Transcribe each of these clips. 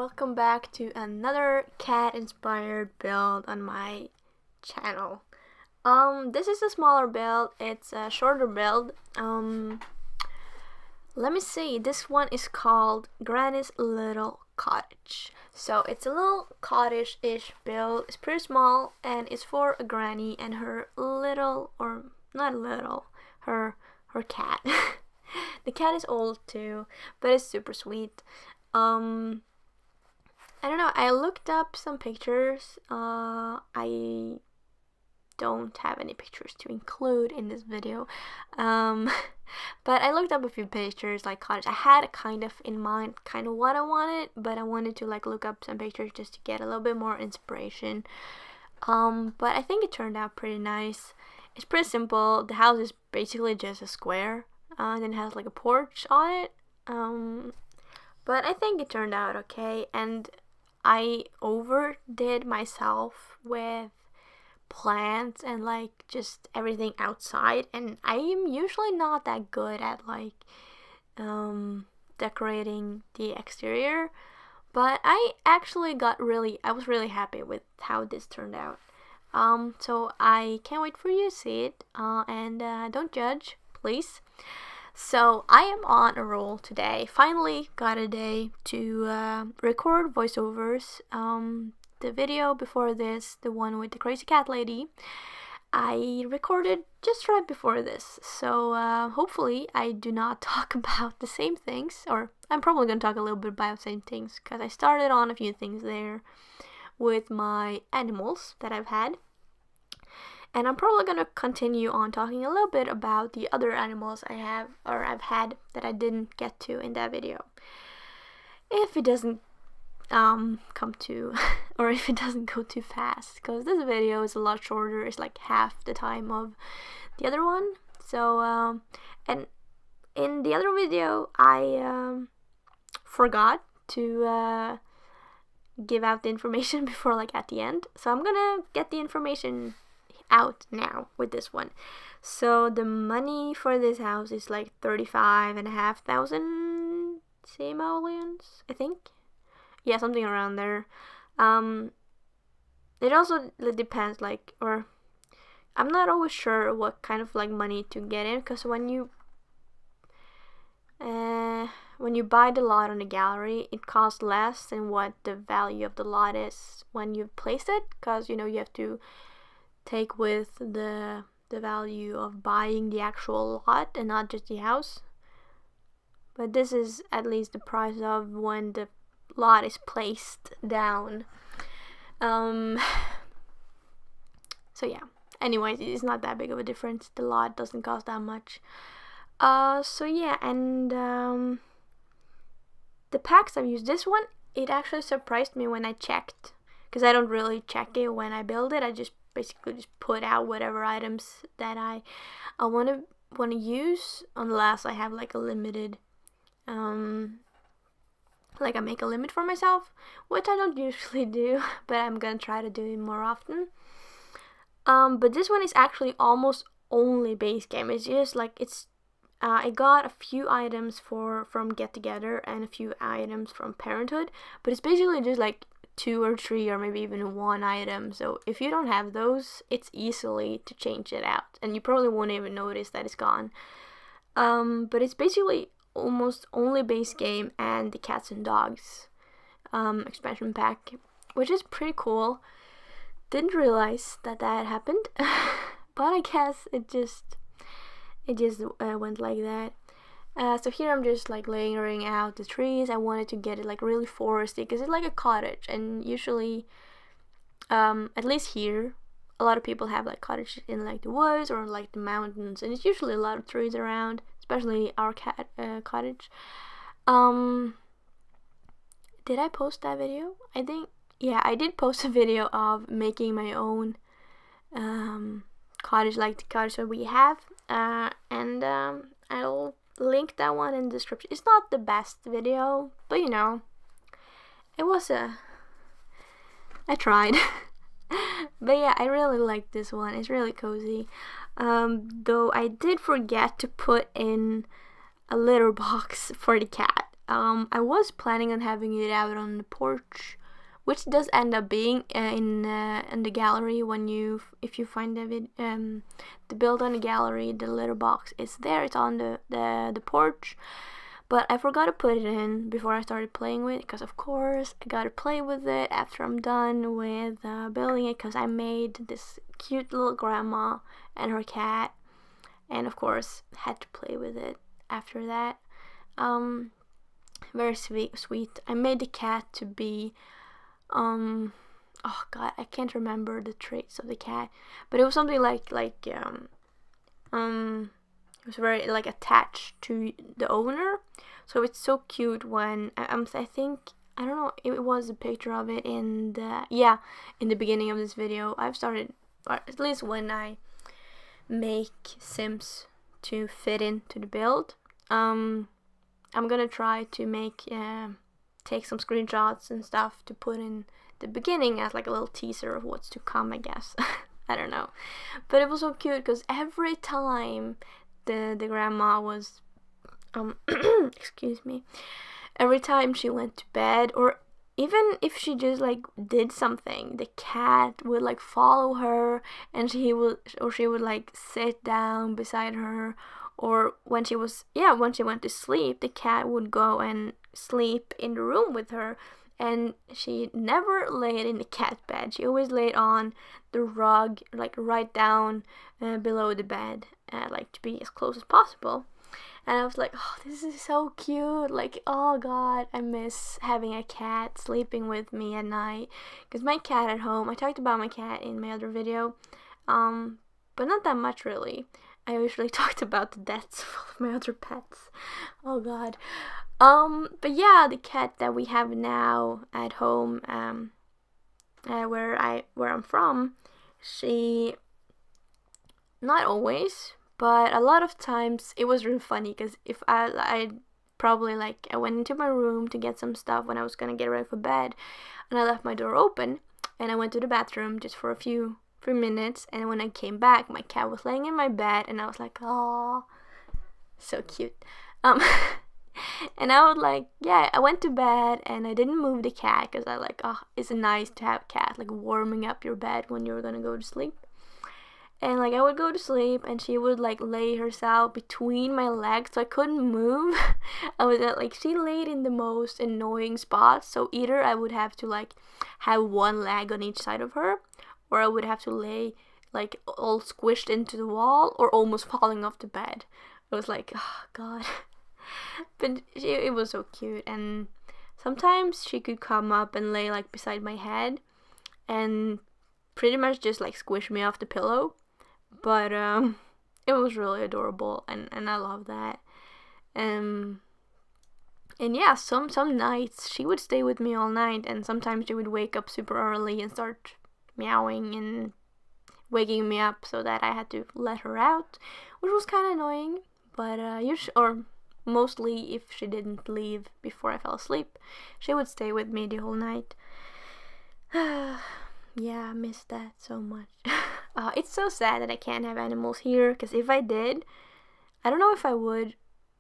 welcome back to another cat-inspired build on my channel. This is a smaller build, it's a shorter build. Let me see, this one is called Granny's Little Cottage. So it's a little cottage-ish build, it's pretty small, and it's for a granny and her little, or not little, her cat. The cat is old too, but it's super sweet. I don't know, I looked up some pictures. I don't have any pictures to include in this video, but I looked up a few pictures like cottage. I had kind of in mind kind of what I wanted, but I wanted to like look up some pictures just to get a little bit more inspiration. But I think it turned out pretty nice. It's pretty simple. The house is basically just a square, and then it has like a porch on it. But I think it turned out okay, and I overdid myself with plants and like just everything outside, and I am usually not that good at like decorating the exterior, but I actually I was really happy with how this turned out. So I can't wait for you to see it, and don't judge, please. So I am on a roll today. Finally got a day to record voiceovers. The video before this, the one with the crazy cat lady, I recorded just right before this. So hopefully I do not talk about the same things, or I'm probably going to talk a little bit about the same things, because I started on a few things there with my animals that I've had. And I'm probably going to continue on talking a little bit about the other animals I've had that I didn't get to in that video. If it doesn't come to, or if it doesn't go too fast, because this video is a lot shorter. It's like half the time of the other one. So, and in the other video, I forgot to give out the information before like at the end. So I'm gonna get the information out now with this one. So the money for this house is like 35,500 simoleons, I think. Yeah, something around there. It also depends, like, or I'm not always sure what kind of like money to get in, because when you buy the lot on the gallery, it costs less than what the value of the lot is when you place it, because you know you have to take with the value of buying the actual lot and not just the house. But this is at least the price of when the lot is placed down. So yeah, anyways, it's not that big of a difference. The lot doesn't cost that much. So yeah, and the packs I've used, this one, it actually surprised me when I checked, because I don't really check it when I build it. I just basically just put out whatever items that I want to use, unless I have like a limited like I make a limit for myself, which I don't usually do, but I'm gonna try to do it more often. But this one is actually almost only base game. It's just like I got a few items from Get Together and a few items from Parenthood, but it's basically just like 2 or 3 or maybe even 1 item. So if you don't have those, it's easily to change it out, and you probably won't even notice that it's gone. But it's basically almost only base game and the cats and dogs expansion pack, which is pretty cool. Didn't realize that happened, but I guess it just went like that. So here I'm just like layering out the trees. I wanted to get it like really foresty, because it's like a cottage, and usually at least here a lot of people have like cottages in like the woods or like the mountains, and it's usually a lot of trees around, especially our cottage. Did I post that video? I think, yeah, I did post a video of making my own cottage, like the cottage that we have, and I'll link that one in the description. It's not the best video, but you know, it was I tried. But yeah, I really like this one. It's really cozy. Though I did forget to put in a litter box for the cat. I was planning on having it out on the porch, which does end up being in the gallery. If you find the build on the gallery, the litter box is there. It's on the porch. But I forgot to put it in before I started playing with it, because of course I gotta play with it after I'm done with building it, because I made this cute little grandma and her cat, and of course had to play with it after that. Very sweet. I made the cat to be oh god, I can't remember the traits of the cat, but it was something like it was very like attached to the owner. So it's so cute when I think, I don't know, it was a picture of it in the beginning of this video. I've started, or at least when I make Sims to fit into the build, I'm gonna try to take some screenshots and stuff to put in the beginning as like a little teaser of what's to come, I guess. I don't know, but it was so cute because every time the grandma was excuse me, every time she went to bed, or even if she just like did something, the cat would like follow her, and she would like sit down beside her, or when she went to sleep, the cat would go and sleep in the room with her. And she never laid in the cat bed. She always laid on the rug, like right down below the bed, like to be as close as possible. And I was like, oh, this is so cute. Like, oh god, I miss having a cat sleeping with me at night. Because my cat at home, I talked about my cat in my other video, but not that much really. I usually talked about the deaths of my other pets. Oh god. But yeah, the cat that we have now at home, where I'm from, she, not always, but a lot of times it was really funny, because if I probably like, I went into my room to get some stuff when I was gonna get ready for bed, and I left my door open, and I went to the bathroom just for a few minutes, and when I came back, my cat was laying in my bed, and I was like, oh, so cute. And I would like, yeah, I went to bed and I didn't move the cat, because I like, oh, it's nice to have a cat like warming up your bed when you're gonna go to sleep. And like I would go to sleep and she would like lay herself between my legs, so I couldn't move. I was like, she laid in the most annoying spots, so either I would have to like have one leg on each side of her, or I would have to lay like all squished into the wall, or almost falling off the bed. I was like, oh god. But it was so cute, and sometimes she could come up and lay like beside my head and pretty much just like squish me off the pillow. But it was really adorable, and I love that. And yeah, some nights she would stay with me all night, and sometimes she would wake up super early and start meowing and waking me up so that I had to let her out, which was kind of annoying. But mostly if she didn't leave before I fell asleep, she would stay with me the whole night. Yeah, I miss that so much. It's so sad that I can't have animals here, because if I did, I don't know if I would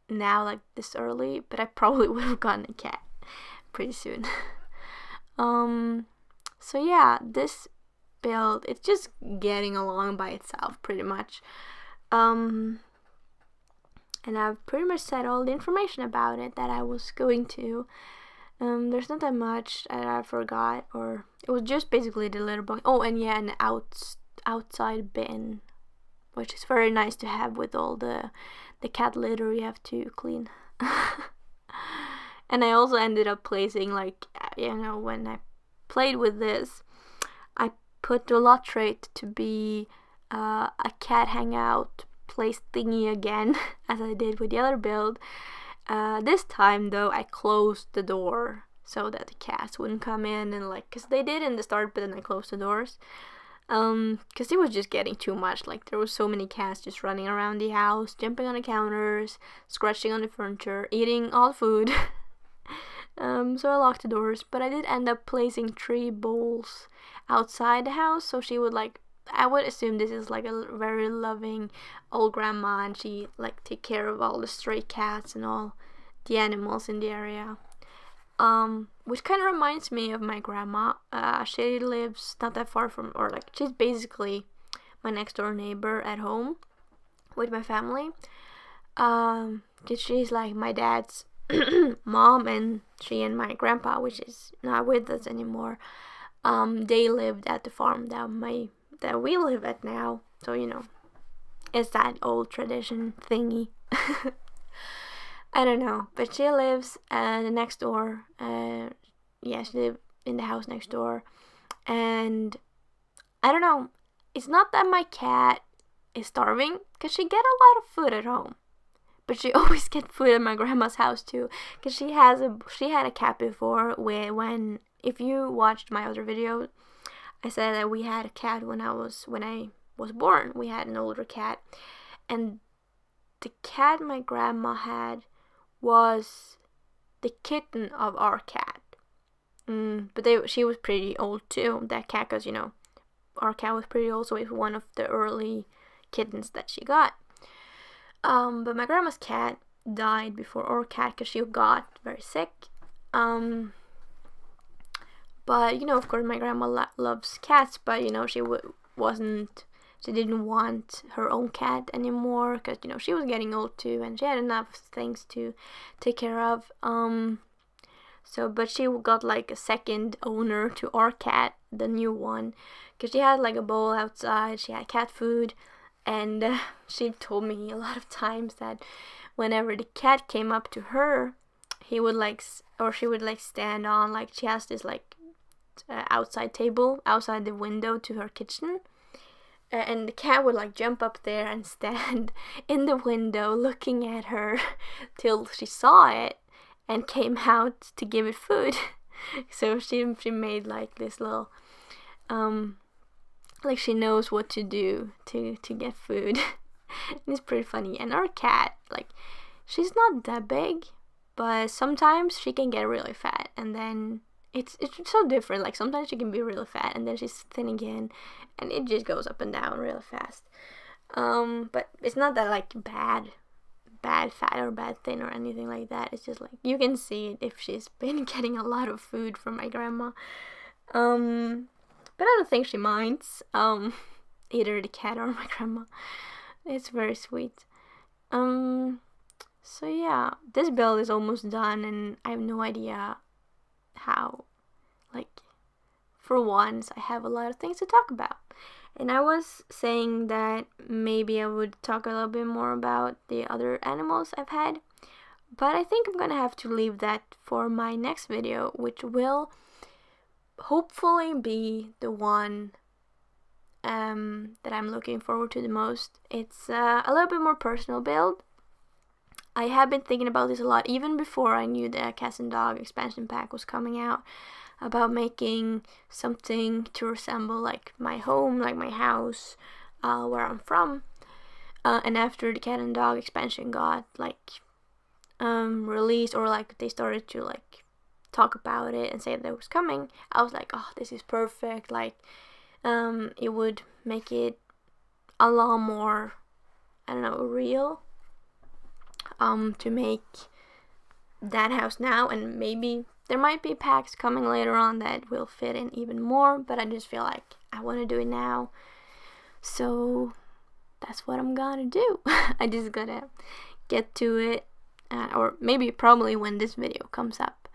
now like this early, but I probably would have gotten a cat pretty soon. So yeah, this build, it's just getting along by itself pretty much. And I've pretty much said all the information about it that I was going to. There's not that much that I forgot, or it was just basically the litter box. Oh, and yeah, an outside bin, which is very nice to have with all the cat litter you have to clean. And I also ended up placing, like, when I played with this, I put the lot trait to be a cat hangout place thingy again, as I did with the other build. This time though, I closed the door so that the cats wouldn't come in, and like, because they did in the start, but then I closed the doors, because it was just getting too much. Like, there was so many cats just running around the house, jumping on the counters, scratching on the furniture, eating all the food. So I locked the doors, but I did end up placing 3 bowls outside the house, so she would like, I would assume this is like a very loving old grandma, and she like take care of all the stray cats and all. the animals in the area. Which kind of reminds me of my grandma. She lives not that far from, or like she's basically my next door neighbor at home with my family. She's like my dad's mom, and she and my grandpa, which is not with us anymore, they lived at the farm that we live at now. So it's that old tradition thingy. I don't know, but she lives next door. She lives in the house next door, and I don't know. It's not that my cat is starving, because she get a lot of food at home, but she always get food at my grandma's house too, because she had a cat before. When if you watched my other video, I said that we had a cat when I was born. We had an older cat, and the cat my grandma had was the kitten of our cat. But she was pretty old too, that cat, because our cat was pretty old, so it was one of the early kittens that she got. But my grandma's cat died before our cat, because she got very sick. But of course my grandma loves cats, but she didn't want her own cat anymore, because she was getting old too, and she had enough things to take care of. But she got like a second owner to our cat, the new one, because she had like a bowl outside. She had cat food, and she told me a lot of times that whenever the cat came up to her, she would stand on, like, she has this like outside table outside the window to her kitchen, and the cat would like jump up there and stand in the window looking at her till she saw it and came out to give it food. So she made like this little like she knows what to do to get food. It's pretty funny. And our cat, like, she's not that big, but sometimes she can get really fat, and then it's so different. Like, sometimes she can be really fat, and then she's thin again, and it just goes up and down really fast. But it's not that like bad fat or bad thin or anything like that. It's just like you can see it if she's been getting a lot of food from my grandma. But I don't think she minds. Either the cat or my grandma. It's very sweet. So yeah, this build is almost done, and I have no idea how. Like, for once, I have a lot of things to talk about. And I was saying that maybe I would talk a little bit more about the other animals I've had, but I think I'm gonna have to leave that for my next video, which will hopefully be the one that I'm looking forward to the most. It's a little bit more personal build. I have been thinking about this a lot, even before I knew the Cats and Dog expansion pack was coming out, about making something to resemble like my home, like my house, where I'm from. And after the Cat and Dog expansion got like released, or like they started to like talk about it and say that it was coming, I was like, oh, this is perfect. Like, it would make it a lot more, I don't know, real, to make that house now. And maybe there might be packs coming later on that will fit in even more, but I just feel like I want to do it now, so that's what I'm gonna do. I just gotta get to it, or maybe probably when this video comes up,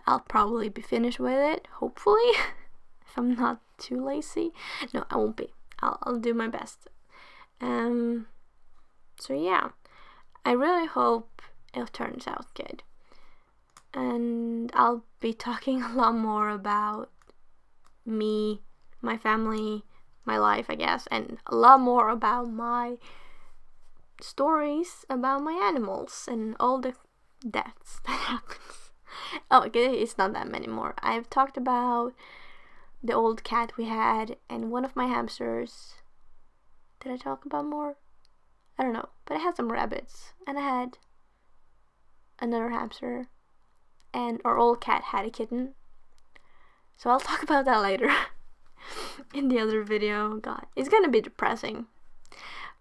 I'll probably be finished with it, hopefully. If I'm not too lazy. No, I won't be. I'll do my best. So yeah, I really hope it turns out good. And I'll be talking a lot more about me, my family, my life, I guess, and a lot more about my stories about my animals and all the deaths that happens. Oh, okay, it's not that many more. I've talked about the old cat we had and one of my hamsters. Did I talk about more? I don't know, but I had some rabbits, and I had another hamster, and our old cat had a kitten. So I'll talk about that later in the other video. God, it's gonna be depressing,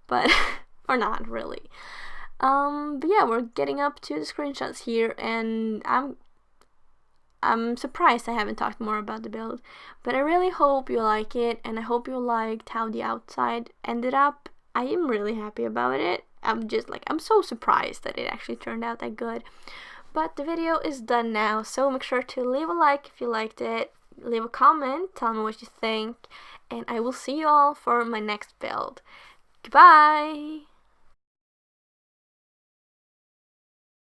but or not really. But yeah, we're getting up to the screenshots here, and I'm surprised I haven't talked more about the build, but I really hope you like it, and I hope you liked how the outside ended up. I am really happy about it. I'm so surprised that it actually turned out that good. But the video is done now, so make sure to leave a like if you liked it, leave a comment, tell me what you think, and I will see you all for my next build. Goodbye!